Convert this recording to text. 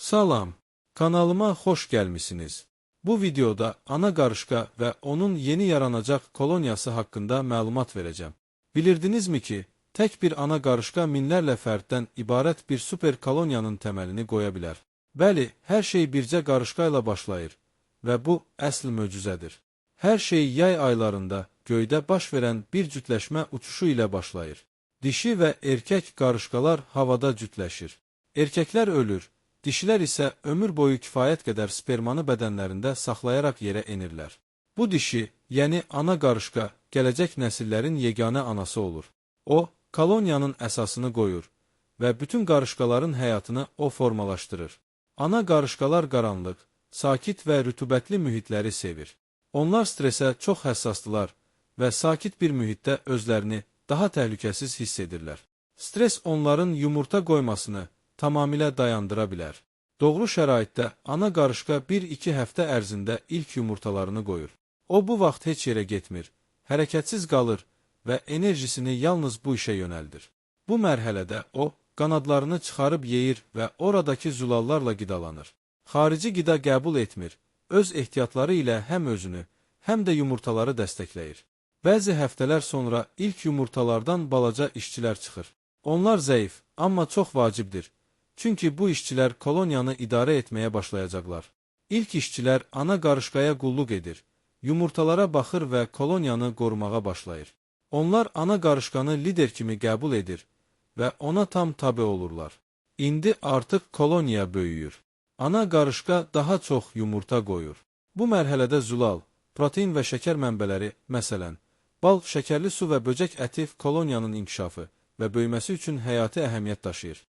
Salam, kanalıma xoş gəlmisiniz. Bu videoda ana qarışqa və onun yeni yaranacaq koloniyası haqqında məlumat verəcəm. Bilirdinizmi ki, tək bir ana qarışqa minlərlə fərddən ibarət bir super koloniyanın təməlini qoya bilər? Bəli, hər şey bircə qarışqa ilə başlayır və bu əsl möcüzədir. Hər şey yay aylarında göydə baş verən bir cütləşmə uçuşu ilə başlayır. Dişi və erkək qarışqalar havada cütləşir. Erkəklər ölür. Dişilər isə ömür boyu kifayət qədər spermanı bədənlərində saxlayaraq yerə enirlər. Bu dişi, yəni ana qarışqa, gələcək nəsillərin yeganə anası olur. O, koloniyanın əsasını qoyur və bütün qarışqaların həyatını o formalaşdırır. Ana qarışqalar qaranlıq, sakit və rütubətli mühitləri sevir. Onlar stresə çox həssasdılar və sakit bir mühitdə özlərini daha təhlükəsiz hiss edirlər. Stres onların yumurta qoymasını tamamilə dayandıra bilər. Doğru şəraitdə ana qarışqa 1-2 həftə ərzində ilk yumurtalarını qoyur. O bu vaxt heç yerə getmir, hərəkətsiz qalır və enerjisini yalnız bu işə yönəldir. Bu mərhələdə o, qanadlarını çıxarıb yeyir və oradakı zülallarla qidalanır. Xarici qida qəbul etmir, öz ehtiyatları ilə həm özünü, həm də yumurtaları dəstəkləyir. Bəzi həftələr sonra ilk yumurtalardan balaca işçilər çıxır. Onlar zəif, amma çox vacibdir. Çünki bu işçilər koloniyanı idarə etməyə başlayacaqlar. İlk işçilər ana qarışqaya qulluq edir, yumurtalara baxır və koloniyanı qorumağa başlayır. Onlar ana qarışqanı lider kimi qəbul edir və ona tam tabe olurlar. İndi artıq koloniya böyüyür. Ana qarışqa daha çox yumurta qoyur. Bu mərhələdə zülal, protein və şəkər mənbələri, məsələn, bal, şəkərli su və böcək əti koloniyanın inkişafı və böyüməsi üçün həyati əhəmiyyət daşıyır.